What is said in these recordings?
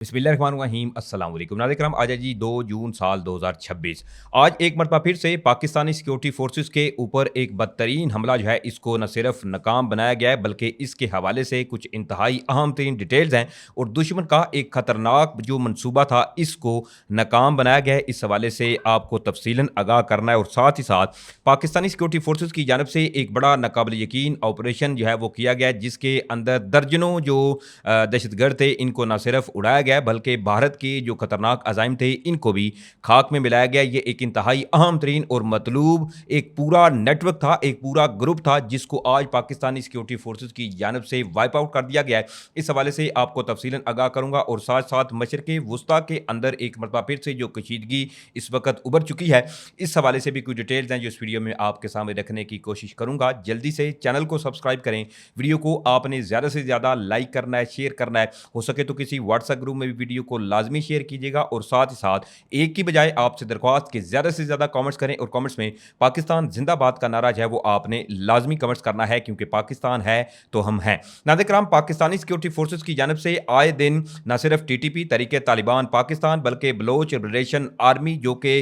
बिस्मिल्लाहिर्रहमानिर्रहीम अस्सलाम वालेकुम नाज़रीन आज है जी 2 जून साल 2026। आज एक मरतबा फिर से पाकिस्तानी सिक्योरिटी फोर्सेस के ऊपर एक बदतरीन हमला जो है इसको न सिर्फ नाकाम बनाया गया है बल्कि इसके हवाले से कुछ इंतहाई अहम तरीन डिटेल्स हैं और दुश्मन का एक ख़तरनाक जो मनसूबा था इसको नाकाम बनाया गया है। इस हवाले से आपको तफसीलन आगाह करना है और साथ ही साथ पाकिस्तानी सिक्योरिटी फोर्सेस की जानब से एक बड़ा नाकाबिल यकीन ऑपरेशन जो है वो किया गया है जिसके अंदर दर्जनों जो दहशतगर्द थे इनको न सिर्फ उड़ाया गया बल्कि भारत के जो खतरनाक अजाइम थे इनको भी खाक में मिलाया गया। ये एक इंतहाई अहम तरीन और मतलूब एक पूरा नेटवर्क था, एक पूरा ग्रुप था जिसको आज पाकिस्तानी सिक्योरिटी फोर्सेस की जानब से वाइप आउट कर दिया गया है। इस हवाले से आपको तफसीलन आगाह करूंगा और साथ साथ मशरक़ वुस्ता के अंदर एक मरतबा फिर से जो कशीदगी इस वक्त उभर चुकी है इस हवाले से भी कुछ डिटेल्स हैं जो इस वीडियो में आपके सामने रखने की कोशिश करूंगा। जल्दी से चैनल को सब्सक्राइब करें, वीडियो को आपने ज़्यादा से ज़्यादा लाइक करना है, शेयर करना है, हो सके तो किसी व्हाट्सएप ग्रुप में भी वीडियो को लाजमी शेयर कीजिएगा और साथ ही साथ एक की बजाय आपसे दरख्वास्त कि ज़्यादा से ज़्यादा कमेंट्स करें और कमेंट्स में पाकिस्तान जिंदाबाद का नारा जो है वो आपने लाजमी कमेंट्स करना है क्योंकि पाकिस्तान है तो हम हैं। नाज़रीन किराम, पाकिस्तानी सिक्योरिटी फोर्सेस की जानब से आए दिन न सिर्फ टीटीपी तरीके तालिबान पाकिस्तान बल्कि बलोच लिबरेशन आर्मी जो कि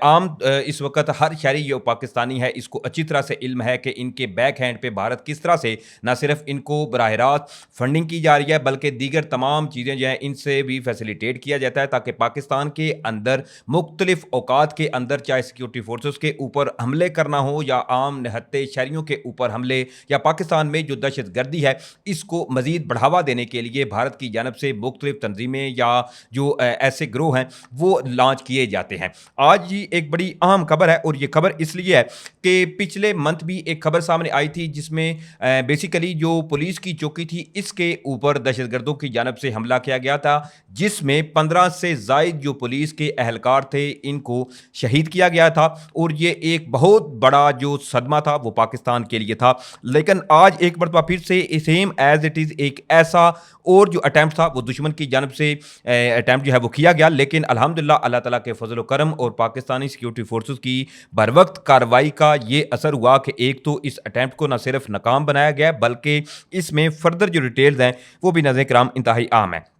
आम इस वक्त हर शहरी जो पाकिस्तानी है इसको अच्छी तरह से इल्म है कि इनके बैक हैंड पे भारत किस तरह से न सिर्फ इनको बराह रास्त फंडिंग की जा रही है बल्कि दीगर तमाम चीज़ें जो हैं इनसे भी फैसिलिटेट किया जाता है ताकि पाकिस्तान के अंदर मुख्तलिफ औकात के अंदर चाहे सिक्योरिटी फोर्सेस के ऊपर हमले करना हो या आम निहत्ते शहरियों के ऊपर हमले या पाकिस्तान में जो दहशत गर्दी है इसको मजीद बढ़ावा देने के लिए भारत की जानब से मुख्तलिफ तंजीमें या जो ऐसे ग्रोह हैं वो लॉन्च किए जाते हैं। आज ही एक बड़ी अहम खबर है और ये खबर इसलिए है कि पिछले मंथ भी एक खबर सामने आई थी जिसमें बेसिकली जो पुलिस की चौकी थी इसके ऊपर दहशतगर्दों की जानब से हमला किया गया था जिसमें 15 से जायद जो पुलिस के एहलकार थे इनको शहीद किया गया था और ये एक बहुत बड़ा जो सदमा था वो पाकिस्तान के लिए था। लेकिन आज एक मरतबा फिर से सेम एज इट इज़ एक ऐसा और जो अटैम्प्ट था वो दुश्मन की जानब से अटैम्प्ट जो है वो किया गया, लेकिन अल्हम्दुलिल्लाह अल्लाह ताला के फजल व करम और पाकिस्तानी सिक्योरिटी फोर्सेस की बर वक्त कार्रवाई का ये असर हुआ कि एक तो इस अटैम्प्ट को न सिर्फ नाकाम बनाया गया बल्कि इसमें फर्दर जो डिटेल्स हैं वो भी नाज़रीन किराम इंतहाई अहम है।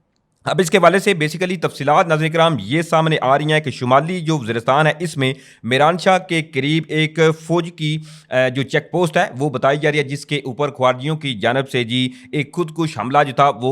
अब इसके वाले से बेसिकली तफसीलात नाज़रीन किराम ये सामने आ रही हैं कि शुमाली जो वज़ीरिस्तान है इसमें मीरानशाह के करीब एक फ़ौज की जो चेक पोस्ट है वो बताई जा रही है जिसके ऊपर ख्वारजियों की जानब से जी एक खुदकुश हमला जो था वो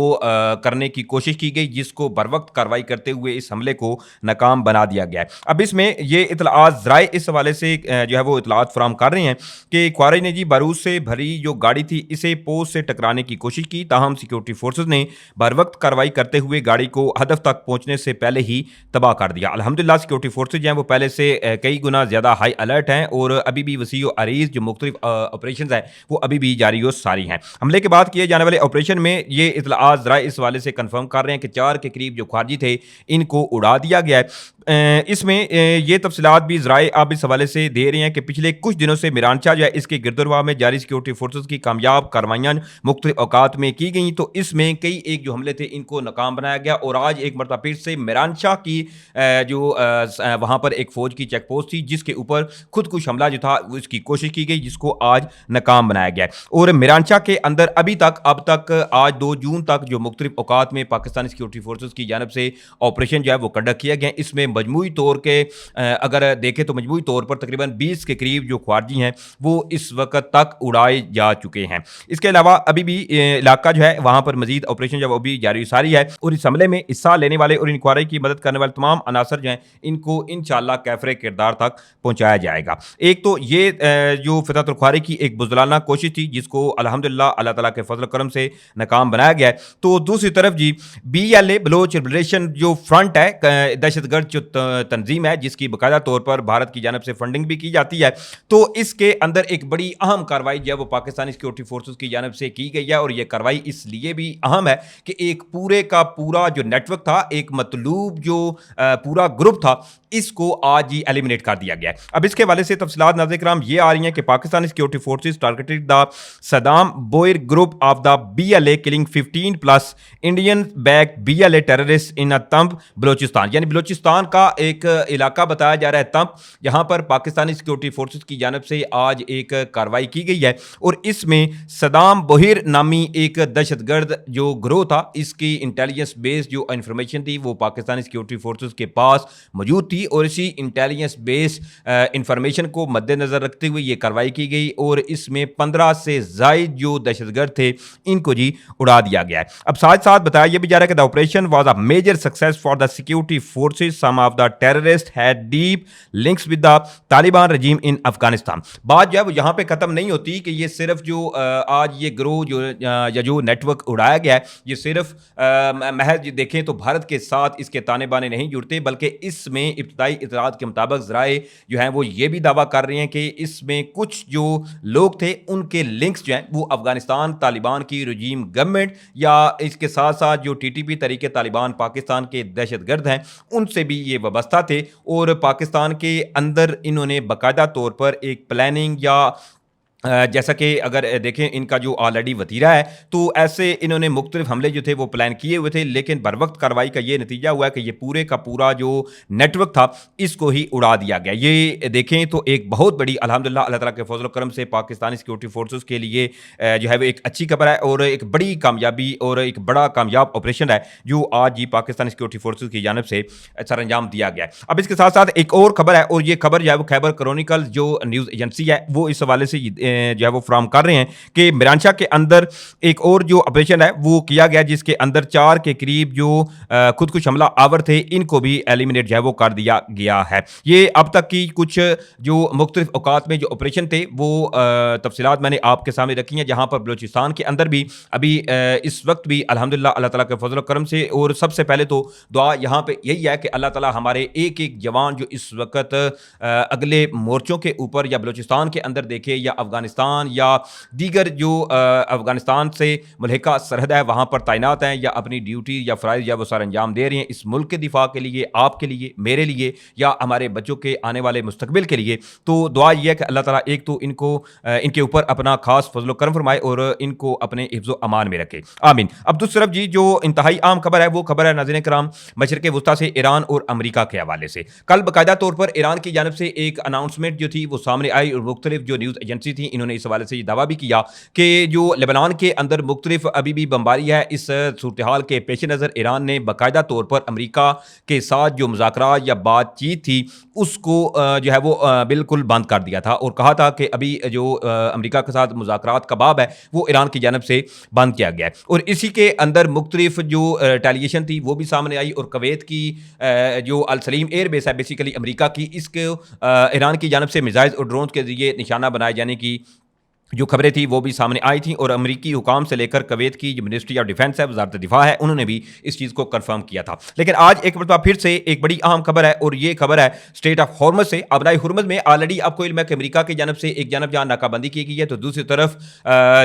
करने की कोशिश की गई जिसको बर वक्त कार्रवाई करते हुए इस हमले को नाकाम बना दिया गया है। अब इसमें ये इतलात ज़राए इस हवाले से जो है वो इतलात फराम कर रहे हैं कि ख्वारिज ने जी बारूद से भरी जो गाड़ी थी इसे पोस्ट से टकराने की कोशिश की, ताहम सिक्योरिटी फोर्सेज ने बर वक्त कार्रवाई करते हुए गाड़ी को हदफ तक पहुंचने से पहले ही तबाह कर दिया। अल्हम्दुलिल्लाह सिक्योरिटी फोर्सेज हैं वो पहले से कई गुना ज़्यादा हाई अलर्ट हैं और अभी भी वसी अरीज जो मुख्तलिफ ऑपरेशन हैं वो अभी भी जारी व सारी हैं। हमले के बाद किए जाने वाले ऑपरेशन में ये इतलात ज़रा इस वाले से कन्फर्म कर रहे हैं कि 4 के करीब जो खारजी थे इनको उड़ा दिया गया है। इसमें ये तफसीलात भी ज़राए अब इस हवाले से दे रहे हैं कि पिछले कुछ दिनों से मीरानशाह जो है इसके गिरदुरवा में जारी सिक्योरिटी फोर्सेज की कामयाब कार्रवाइयाँ मुख्तलिफ औकात में की गई तो इसमें कई एक जो हमले थे इनको नाकाम बनाया गया और आज एक मरतबा फिर से मीरानशाह की जो वहाँ पर एक फ़ौज की चेक पोस्ट थी जिसके ऊपर खुदकुश हमला जो था उसकी कोशिश की गई जिसको आज नाकाम बनाया गया और मीरानशाह के अंदर अभी तक अब तक आज 2 जून तक जो मुख्तलिफ औकात में पाकिस्तानी सिक्योरिटी फोर्सेज की जानब से ऑपरेशन जो है वो कंडक्ट किया गया। इसमें मजमूई तौर के अगर देखें तो मजमूई तौर पर तकरीबन 20 के करीब जो ख्वारजी हैं वो इस वक्त तक उड़ाए जा चुके हैं। इसके अलावा अभी भी इलाका जो है वहाँ पर मजीद ऑपरेशन जो अभी जारी सारी है और इस हमले में हिस्सा लेने वाले और इंक्वायरी की मदद करने वाले तमाम अनासर जो हैं इनको इंशाअल्लाह कैफरे किरदार तक पहुँचाया जाएगा। एक तो ये जो फितरतुल ख्वारी की एक बुज़दिलाना कोशिश थी जिसको अल्हम्दुलिल्लाह अल्लाह ताला के फजल करम से नाकाम बनाया गया है। तो दूसरी तरफ जी BLA बलोच लिबरेशन जो फ्रंट है दहशतगर्द जो तंजीम है जिसकी बाकायदा तौर पर भारत की जानब से फंडिंग भी की जाती है तो इसके अंदर एक बड़ी अहम कार्रवाई जो है वो पाकिस्तानी सिक्योरिटी फोर्सेस की जानब से की गई है और यह कार्रवाई इसलिए भी अहम है कि एक पूरे का पूरा जो नेटवर्क था एक मतलूब जो पूरा ग्रुप था इसको आज ही एलिमिनेट कर दिया गया है। अब इसके वाले से तफसीलात नाज़रीन किराम ये आ रही हैं कि Pakistani security forces targeted the Saddam बोयर group of the BLA killing 15 plus Indian back BLA terrorist in Tump Balochistan, यानी बलोचिस्तान का एक इलाका बताया जा रहा है तंप, जहां पर पाकिस्तानी सिक्योरिटी फोर्सेस की जानब से आज एक कार्रवाई की गई है और इसमें सदाम बहिर नामी एक दहशतगर्द जो ग्रोह था, इसकी इंटेलिजेंस बेस्ड जो इंफॉर्मेशन थी वो पाकिस्तानी सिक्योरिटी फोर्सेस के पास मौजूद थी और इसी इंटेलिजेंस बेस्ड इंफॉर्मेशन को मद्देनजर रखते हुए ये कार्रवाई की गई और इसमें 15 से जायद जो दहशतगर्द थे इनको जी उड़ा दिया गया है। अब साथ साथ बताया यह भी जा रहा है कि the operation was a major success for the security forces, some of the terrorist had deep links with the Taliban regime in Afghanistan. बात जब यहां पे खत्म नहीं होती कि ये सिर्फ जो आज ये ग्रोह जो या जो नेटवर्क उड़ाया गया है ये सिर्फ महज देखें तो भारत के साथ इसके ताने बाने नहीं जुड़ते, बल्कि इसमें इब्तदाई इतलात के मुताबिक ज़राए जो हैं वो ये भी दावा कर रहे हैं कि इसमें कुछ जो लोग थे उनके लिंक्स जो हैं वो अफगानिस्तान तालिबान की रजीम गवर्नमेंट या इसके साथ साथ जो टीटीपी तरीके तालिबान पाकिस्तान के दहशतगर्द हैं उनसे भी ये वाबस्ता थे और पाकिस्तान के अंदर इन्होंने बाकायदा तौर पर एक प्लानिंग या जैसा कि अगर देखें इनका जो ऑलरेडी वतीरा है तो ऐसे इन्होंने मुख्तलिफ हमले जो थे वो प्लान किए हुए थे, लेकिन बर वक्त कार्रवाई का ये नतीजा हुआ है कि ये पूरे का पूरा जो नेटवर्क था इसको ही उड़ा दिया गया। ये देखें तो एक बहुत बड़ी अल्हम्दुलिल्लाह अल्लाह ताला के फजल करम से पाकिस्तानी सिक्योरिटी फोर्सेस के लिए जो है वो एक अच्छी खबर है और एक बड़ी कामयाबी और एक बड़ा कामयाब ऑपरेशन है जो आज ही पाकिस्तानी सिक्योरिटी फोर्सेस की जानब से सर अंजाम दिया गया है। अब इसके साथ साथ एक और खबर है और ये खबर जो है वो खैबर क्रॉनिकल जो न्यूज़ एजेंसी है वो इस हवाले से जो है वो फ्राहम कर रहे हैं कि मिरांशा के अंदर एक और जो ऑपरेशन है वो किया गया जिसके अंदर 4 के करीब जो खुदकुश हमला आवर थे इनको भी एलिमिनेट जो है वो कर दिया गया है। ये अब तक की कुछ जो मुख्तलिफ औकात में जो ऑपरेशन थे वो तफसीलात मैंने आपके सामने रखी हैं, जहां पर बलूचिस्तान के अंदर भी अभी इस वक्त भी अल्हम्दुलिल्लाह अल्लाह ताला के फजल करम से और सबसे पहले तो दुआ यहाँ पे यही है कि अल्लाह ताला हमारे एक एक जवान जो इस वक्त अगले मोर्चों के ऊपर या बलूचिस्तान के अंदर देखे या अफगानिस्तान या दीगर जो अफगानिस्तान से मुल्हिका सरहद है वहाँ पर तैनात हैं या अपनी ड्यूटी या फ़राइज़ या वो सर अंजाम दे रहे हैं इस मुल्क के दिफा के लिए, आपके लिए, मेरे लिए या हमारे बच्चों के आने वाले मुस्तकबिल के लिए। तो दुआ यह है कि अल्लाह ताला एक तो इनको इनके ऊपर अपना खास फजल करम फरमाए और इनको अपने हिफ्ज़ अमान में रखे, आमीन। अब दूसरी तरफ जी जो इंतहाई आम खबर है वो खबर है नाज़रीन कराम मशरिक़ वुस्ता से ईरान और अमेरिका के हवाले से। कल बाकायदा तौर पर ईरान की जानब से एक अनाउंसमेंट जो थी वो सामने आई और मुख्तलिफ जो न्यूज़ एजेंसी थी इन्होंने इस हवाले से ये दावा भी किया कि जो लेबनान के अंदर मुख्तलिफ अभी भी बमबारी है, इस सूरत हाल के पेश नज़र ईरान ने बाकायदा तौर पर अमेरिका के साथ जो मुज़ाकरात या बातचीत थी उसको जो है वो बिल्कुल बंद कर दिया था और कहा था कि अभी जो अमेरिका के साथ मुज़ाकरात का बाब है वो ईरान की जानब से बंद किया गया है। और इसी के अंदर मुख्तलिफ जो रिटेलिएशन थी वो भी सामने आई और कुवैत की जो अल सलीम एयर बेस है बेसिकली अमेरिका की, इसके ईरान की जानब से मिसाइल और ड्रोन के जरिए निशाना बनाए जाने की जो खबरें थी वो भी सामने आई थी और अमेरिकी हुकाम से लेकर कुवैत की जो मिनिस्ट्री ऑफ डिफेंस है, वजारत दिफा है, उन्होंने भी इस चीज़ को कंफर्म किया था। लेकिन आज एक मरतबा फिर से एक बड़ी अहम खबर है और ये खबर है स्ट्रेट ऑफ हॉर्मज से। अपनाई हुर्मज में ऑलरेडी आपको इल्म है कि अमेरिका की जानब से एक जानब जहाँ नाकाबंदी की गई है तो दूसरी तरफ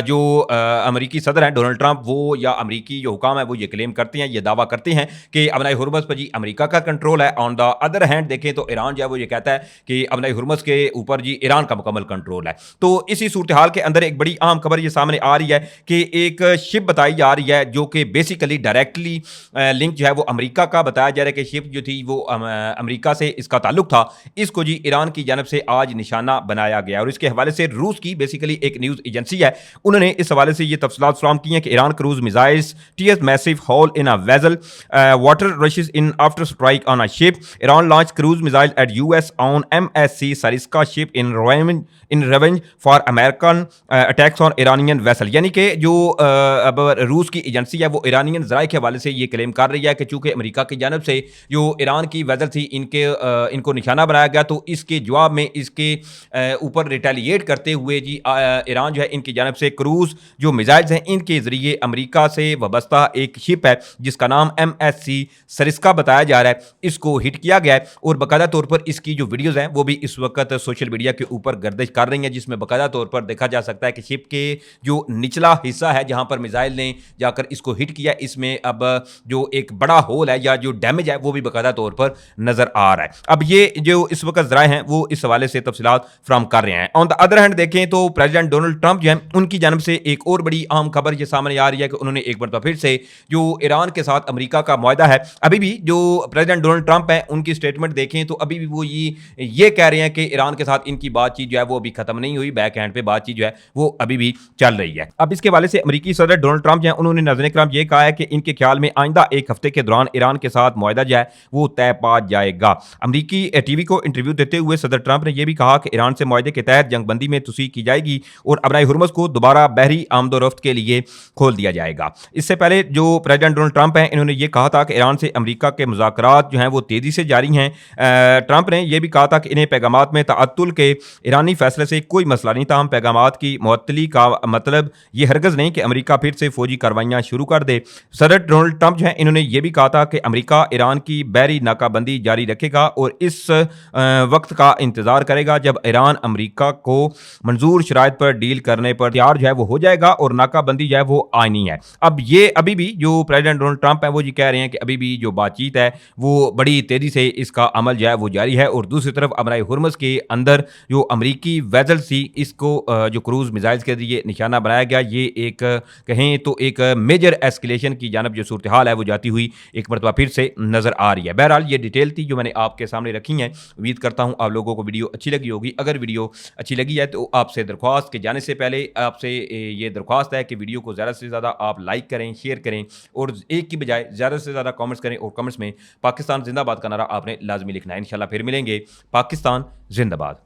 जो अमेरिकी सदर हैं डोनाल्ड ट्रंप वो या अमेरिकी जो हुकाम है वो ये क्लेम करते हैं, ये दावा करते हैं कि अपनाई हुर्मज पर जी अमेरिका का कंट्रोल है। ऑन द अदर हैंड देखें तो ईरान जो है वो ये कहता है कि अपनाई हुर्मज के ऊपर जी ईरान का मुकम्मल कंट्रोल है। तो इसी सूरत हाल के अंदर एक बड़ी खबर ये सामने आ रही है कि एक शिप बताई जा रही है जो कि बेसिकली डायरेक्टली लिंक जो है वो अमेरिका का बताया जा रहा है कि शिप जो थी वो अमेरिका से इसका ताल्लुक था, इसको जी ईरान की जानब से आज निशाना बनाया गया। और इसके हवाले से रूस की बेसिकली एक न्यूज़ एजेंसी है, उन्होंने इस हवाले से ये तफसीलात फ्राहम की हैं कि Iran cruise missiles tears massive hole in a vessel, water rushes in after strike on a ship, Iran launch cruise missile at US on MSC Sariska ship in revenge for American attacks on Iranian vessel. यानी कि जो अब रूस की agency है वो Iranian ज़राए के हवाले से ये क्लेम कर रही है कि चूंकि अमेरिका की जानब से जो ईरान की वेसल थी इनको निशाना बनाया गया तो इसके जवाब में इसके ऊपर रिटेलिएट करते हुए जी ईरान जो है इनकी जानब से क्रूज जो मिसाइल्स हैं इनके ज़रिए अमेरिका से वाबस्ता एक शिप है जिसका नाम MSC सरिस्का बताया जा रहा है, इसको हिट किया गया है। और बाकायदा तौर पर इसकी जो वीडियोज़ हैं वो भी इस वक्त सोशल मीडिया के ऊपर गर्दिश कर रही हैं जिसमें बाकायदा तौर पर देखा जा सकता है कि शिप के जो निचला हिस्सा है जहां पर मिसाइल ने जाकर इसको हिट किया, इसमें अब जो एक बड़ा होल है या जो डैमेज है वो भी बाकायदा तौर पर नजर आ रहा है। अब ये जो इस वक्त जराए हैं वो इस हवाले से तफसीलात फ्राहम कर रहे हैं। ऑन द अदर हैंड देखें तो प्रेसिडेंट डोनाल्ड ट्रंप जो है उनकी जानब से एक और बड़ी अहम खबर ये सामने आ रही है कि उन्होंने एक बार फिर से जो ईरान के साथ अमेरिका का मुआहदा है, अभी भी जो प्रेसिडेंट डोनाल्ड ट्रंप है उनकी स्टेटमेंट देखें तो अभी भी वो ये कह रहे हैं कि ईरान के साथ इनकी बातचीत जो है वो अभी खत्म नहीं हुई, बैक हैंड पे बातचीत जो है वो अभी भी चल रही है। अब इसके हवाले से अमेरिकी सदर डोनाल्ड ट्रंप जो है उन्होंने नाज़रीन किराम ये कहा है कि इनके ख्याल में आइंदा एक हफ्ते के दौरान ईरान के साथ मुआहदा जो है वो तय पा जाएगा। अमेरिकी टीवी को इंटरव्यू देते हुए सदर ट्रंप ने यह भी कहा कि ईरान से मुआहदे के तहत जंगबंदी में तोसी की जाएगी और अबराए हुर्मुज़ को दोबारा बहरी आमदोरफ्त के लिए खोल दिया जाएगा। इससे पहले जो प्रेसिडेंट डोनाल्ड ट्रंप हैं इन्होंने ये कहा था कि ईरान से अमेरिका के मुज़ाकरात जो हैं वो तेज़ी से जारी हैं। ट्रंप ने यह भी कहा था कि इन्हें पैगामात में तअत्तुल के ईरानी फैसले से कोई मसला नहीं, ताहम पैगामात की मुअत्तली का मतलब ये हरगज़ नहीं कि अमेरिका फिर से फौजी कार्रवाइयाँ शुरू कर दे। सदर डोनाल्ड ट्रंप जो हैं इन्होंने ये भी कहा था कि अमेरिका ईरान की बहरी नाकाबंदी जारी रखेगा और इस वक्त का इंतज़ार करेगा जब ईरान अमेरिका को मंजूर शराइत पर डील करने पर तैयार जो है वो हो जाएगा और नाकाबंदी जो है वो आईनी है। अब ये अभी भी जो प्रेसिडेंट डोनाल्ड ट्रंप है वो ये कह रहे हैं कि अभी भी जो बातचीत है वो बड़ी तेज़ी से इसका अमल जो है वो जारी है और दूसरी तरफ अबराए हुर्मुज़ के अंदर जो अमेरिकी वेसल थी इसको जो क्रूज मिसाइल्स के जरिए निशाना बनाया गया, ये एक कहें तो एक मेजर एस्केलेशन की जानब जो सूरत हाल है वो जाती हुई एक मरतबा फिर से नज़र आ रही है। बहरहाल ये डिटेल थी जो मैंने आपके सामने रखी है। उम्मीद करता हूँ आप लोगों को वीडियो अच्छी लगी होगी। अगर वीडियो अच्छी लगी है तो आपसे दरख्वास्त के जाने से पहले आपसे ये दरख्वास्त है कि वीडियो को ज़्यादा से ज़्यादा आप लाइक करें, शेयर करें और एक की बजाय ज़्यादा से ज़्यादा कमेंट्स करें और कमेंट्स में पाकिस्तान जिंदाबाद का नारा आपने लाजमी लिखना है। इंशाल्लाह फिर मिलेंगे। पाकिस्तान जिंदाबाद।